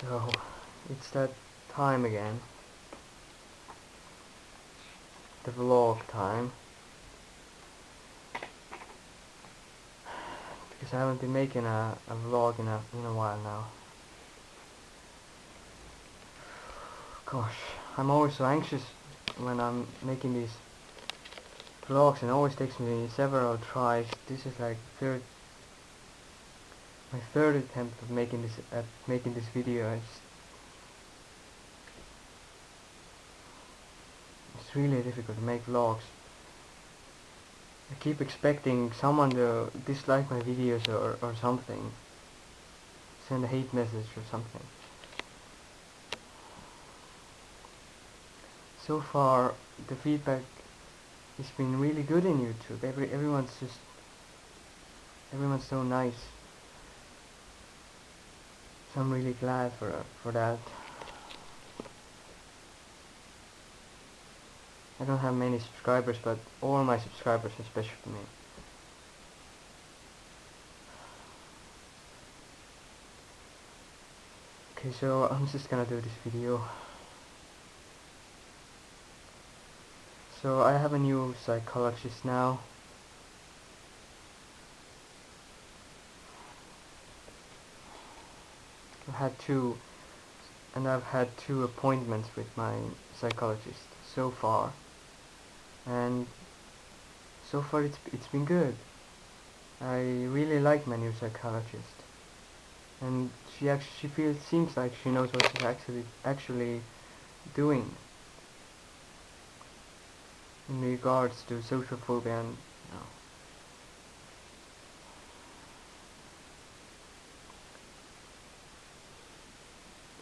So it's that time again, the vlog time, because I haven't been making a vlog in a while now. Gosh, I'm always so anxious when I'm making these vlogs, and it always takes me several tries. This is like my third attempt of making this video. It's really difficult to make vlogs. I keep expecting someone to dislike my videos or something, send a hate message or something. So far the feedback has been really good in YouTube. Everyone's so nice. So I'm really glad for that. I don't have many subscribers, but all my subscribers are special to me. Okay, so I'm just gonna do this video. So I have a new psychologist now. I've had two appointments with my psychologist so far, and so far it's been good. I really like my new psychologist, and she seems like she knows what she's actually doing in regards to social phobia, and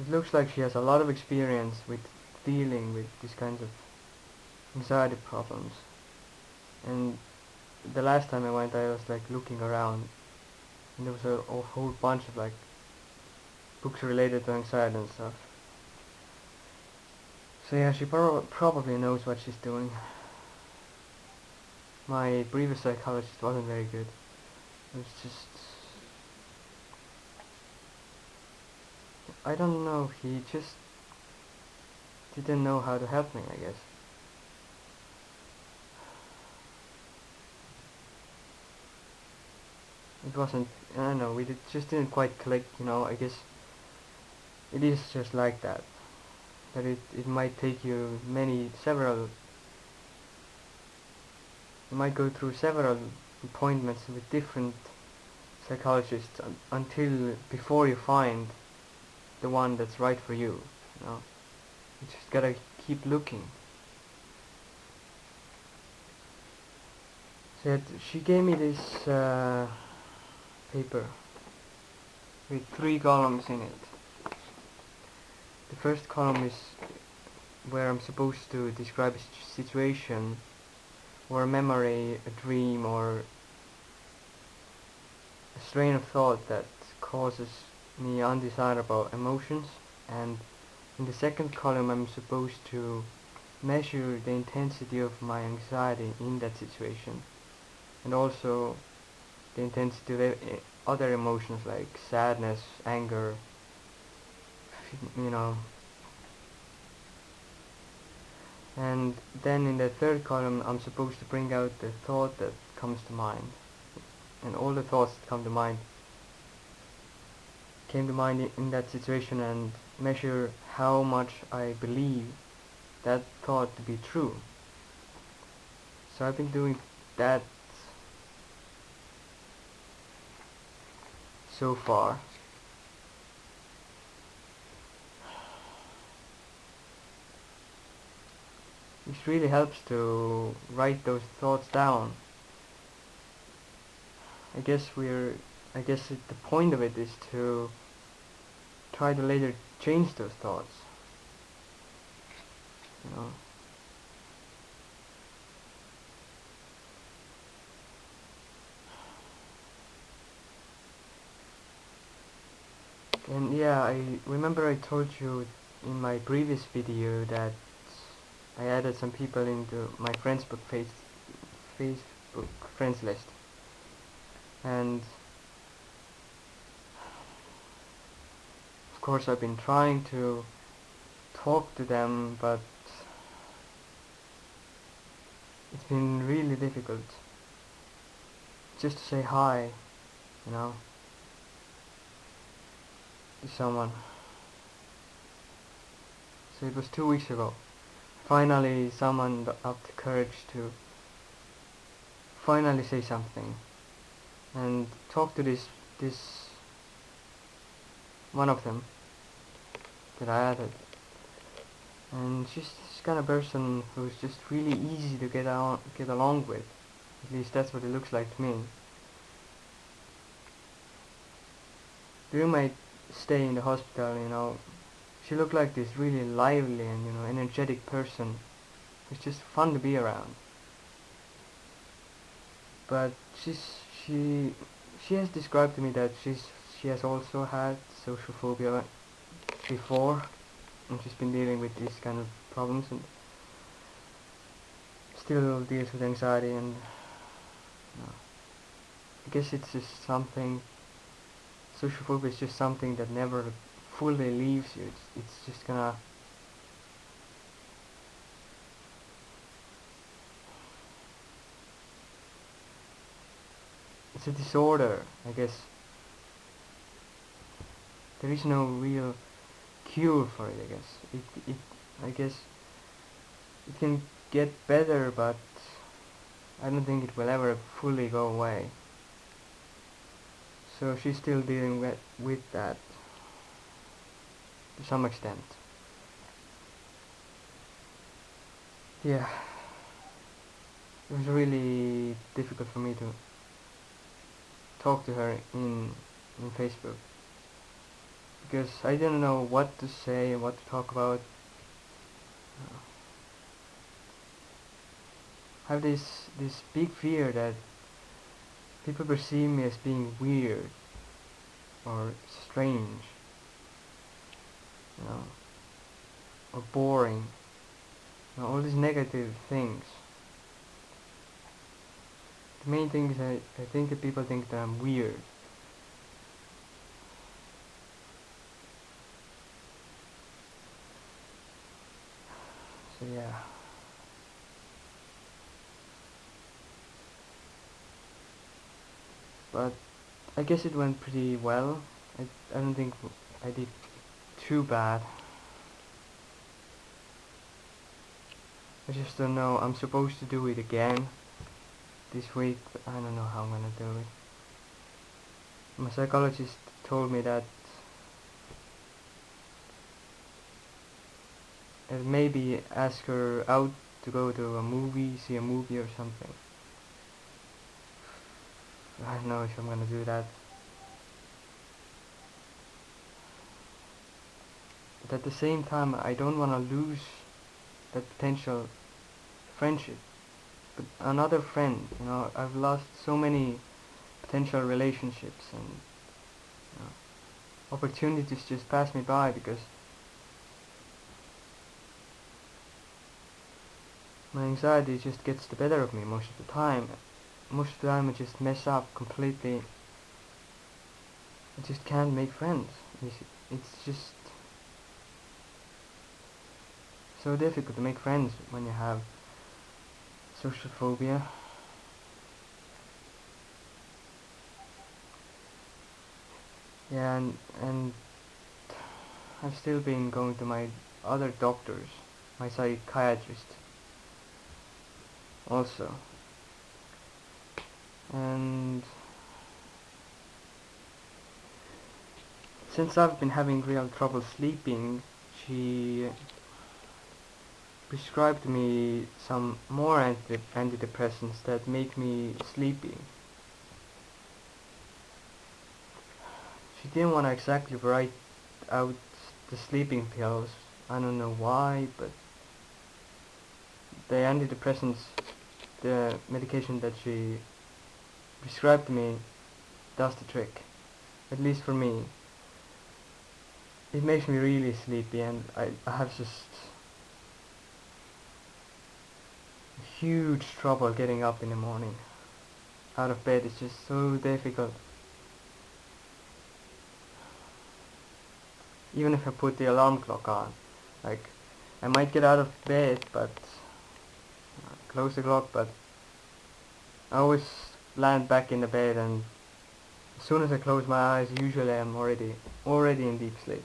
it looks like she has a lot of experience with dealing with these kinds of anxiety problems. And the last time I went, I was like looking around, and there was a whole bunch of like books related to anxiety and stuff. So yeah, she probably knows what she's doing. My previous psychologist wasn't very good. It was just, I don't know, he just didn't know how to help me, I guess. It wasn't, I don't know, just didn't quite click, I guess it is just like that. That it might take you you might go through several appointments with different psychologists until before you find the one that's right for you, you know. You just gotta keep looking. So she gave me this paper with 3 columns in it. The first column is where I'm supposed to describe a situation or a memory, a dream, or a strain of thought that causes me undesirable emotions. And in the second column I'm supposed to measure the intensity of my anxiety in that situation, and also the intensity of other emotions like sadness, anger, you know. And then in the third column I'm supposed to bring out the thought that comes to mind. And all the thoughts that came to mind in that situation, and measure how much I believe that thought to be true. So I've been doing that so far. It really helps to write those thoughts down. I guess the point of it is to try to later change those thoughts, you know. And yeah, I remember I told you in my previous video that I added some people into my Facebook friends list, and of course I've been trying to talk to them, but it's been really difficult just to say hi, you know, to someone. So it was 2 weeks ago. Finally someone got up the courage to finally say something and talk to this one of them that I added. And she's this kind of person who's just really easy to get along with. At least that's what it looks like to me. During my stay in the hospital, you know, she looked like this really lively and, you know, energetic person. It's just fun to be around. But she has described to me that she has also had social phobia before, and she's been dealing with these kind of problems and still deals with anxiety. And I guess it's just something. Social phobia is just something that never fully leaves you. It's just gonna. It's a disorder, I guess. There is no real cure for it, I guess. I guess it can get better, but I don't think it will ever fully go away. So she's still dealing with that to some extent. Yeah, it was really difficult for me to talk to her in Facebook because I didn't know what to say and what to talk about. I have this big fear that people perceive me as being weird or strange, you know, or boring, you know, all these negative things. The main thing is I think that people think that I'm weird. So yeah. But I guess it went pretty well. I don't think I did too bad. I just don't know. I'm supposed to do it again this week, but I don't know how I'm gonna do it. My psychologist told me that maybe ask her out to go to a movie, see a movie or something. I don't know if I'm gonna do that. But at the same time, I don't wanna lose that potential friendship. But another friend, you know, I've lost so many potential relationships and, you know, opportunities just pass me by because my anxiety just gets the better of me most of the time. Most of the time I just mess up completely. I just can't make friends. It's just so difficult to make friends when you have social phobia. Yeah, and I've still been going to my other doctors, my psychiatrist also. And since I've been having real trouble sleeping, she prescribed me some more antidepressants that make me sleepy. She didn't want to exactly write out the sleeping pills. I don't know why, but the antidepressants, the medication that she prescribed me, does the trick. At least for me. It makes me really sleepy, and I have just huge trouble getting up in the morning. Out of bed, it's just so difficult. even if I put the alarm clock on. Like, I might get out of bed, but close the clock, but I always land back in the bed, and as soon as I close my eyes, usually I'm already in deep sleep.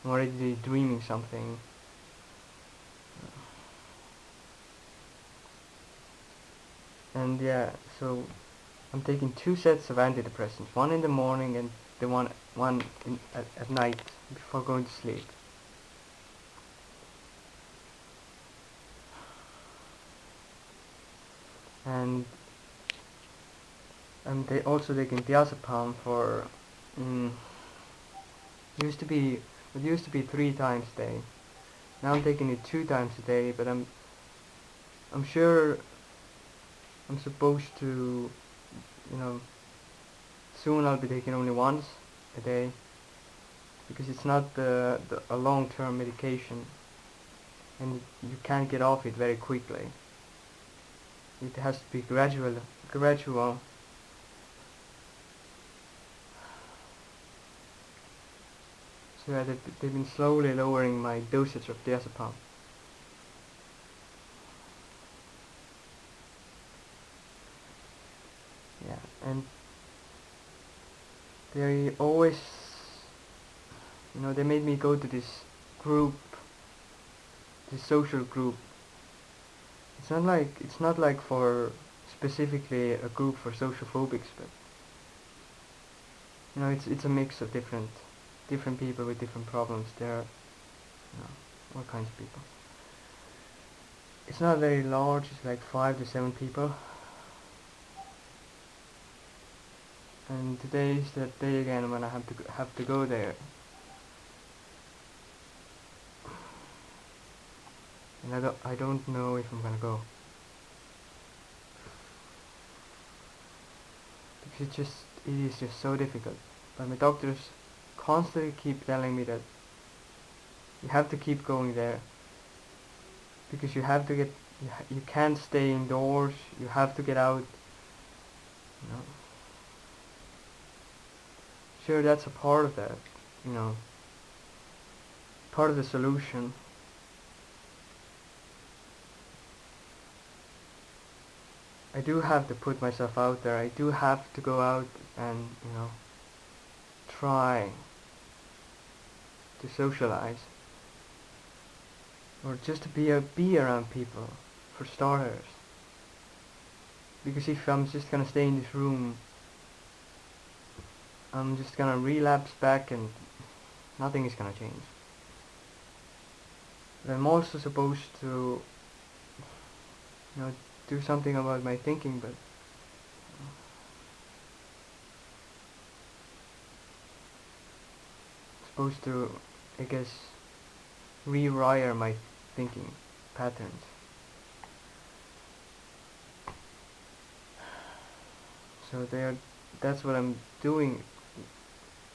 I'm already dreaming something. And yeah, so I'm taking 2 sets of antidepressants, one in the morning and the one at night before going to sleep. And I'm also taking diazepam for mm, used to be it used to be 3 times a day. Now I'm taking it 2 times a day, but I'm sure I'm supposed to, you know, soon I'll be taking only once a day, because it's not a long-term medication, and you can't get off it very quickly. It has to be gradual. So yeah, they've been slowly lowering my dosage of diazepam. Yeah, and they always, they made me go to group, this social group. It's not like for specifically a group for social phobics, but it's a mix of different people with different problems. There are, all kinds of people. It's not very large. It's like 5 to 7 people. And today is that day again when I have to go there. And I don't know if I'm gonna go, because it is just so difficult. But my doctors constantly keep telling me that you have to keep going there, because you have to you can't stay indoors. You have to get out. You know, sure, that's a part of that. You know, part of the solution. I do have to put myself out there. I do have to go out and try to socialize, or just to be around people, for starters. Because if I'm just gonna stay in this room, I'm just gonna relapse back and nothing is gonna change. But I'm also supposed to, you know, do something about my thinking, but supposed to, I guess, rewire my thinking patterns. So that's what I'm doing.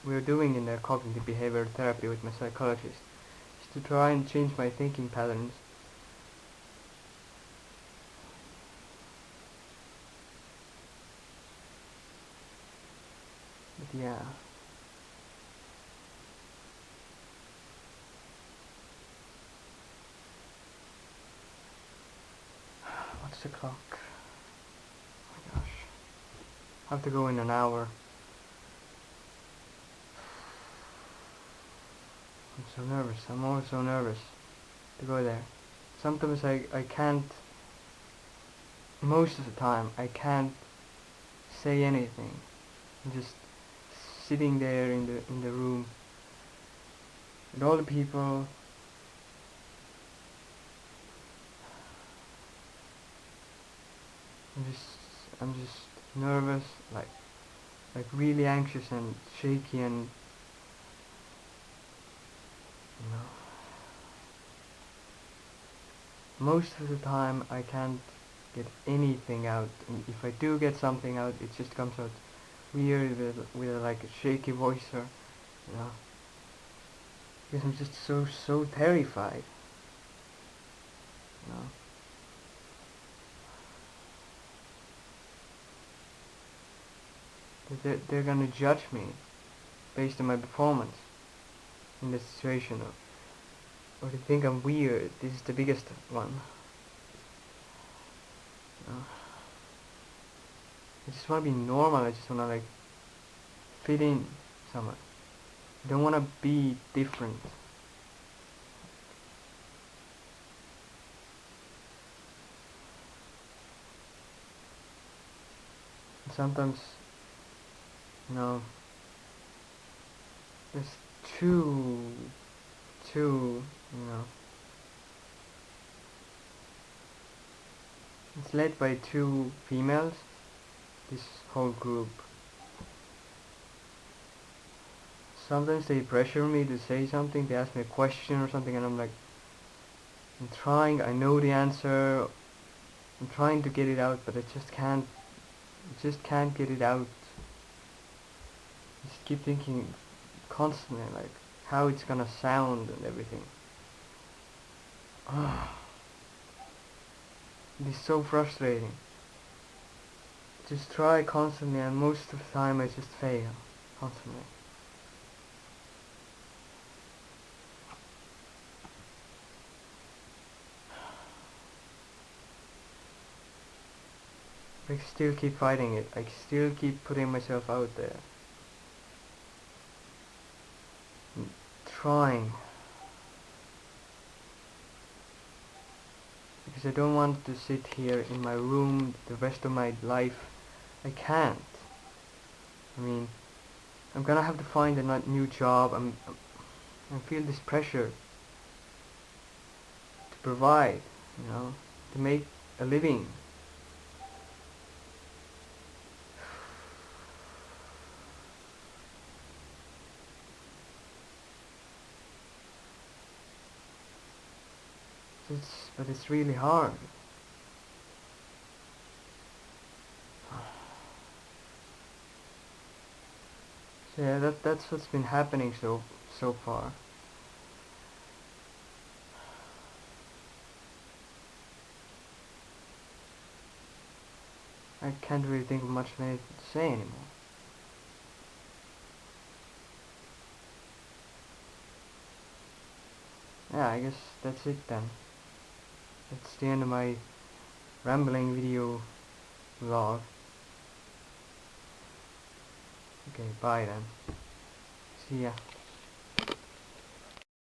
We're doing in the cognitive behavioral therapy with my psychologist, is to try and change my thinking patterns. But yeah. What's the clock? Oh my gosh. I have to go in an hour. I'm so nervous. I'm always so nervous to go there. Sometimes I can't, most of the time, I can't say anything. I'm just sitting there in the room with all the people. I'm just nervous, like really anxious and shaky, and you know most of the time I can't get anything out, and if I do get something out, it just comes out weird with like a shaky voice, or you know because I'm just so terrified. you know they're gonna judge me based on my performance. in this situation, or they think I'm weird. This is the biggest one. I just want to be normal. I just want to like fit in somewhere. I don't want to be different. And sometimes, you know, there's two, you know, it's led by two females, this whole group. Sometimes they pressure me to say something, they ask me a question or something, and I'm like, I know the answer, I'm trying to get it out, but I just can't get it out. I just keep thinking constantly, like, how it's gonna sound and everything. It is so frustrating. Just try constantly, and most of the time I just fail constantly. I still keep fighting it. I still keep putting myself out there. And trying. Because I don't want to sit here in my room the rest of my life. I can't. I mean, I'm gonna have to find a new job. I feel this pressure to provide, you know, to make a living. But it's really hard. So yeah, that's what's been happening so far. I can't really think of much of anything to say anymore. Yeah, I guess that's it then. That's the end of my rambling video vlog. Okay, bye then. See ya.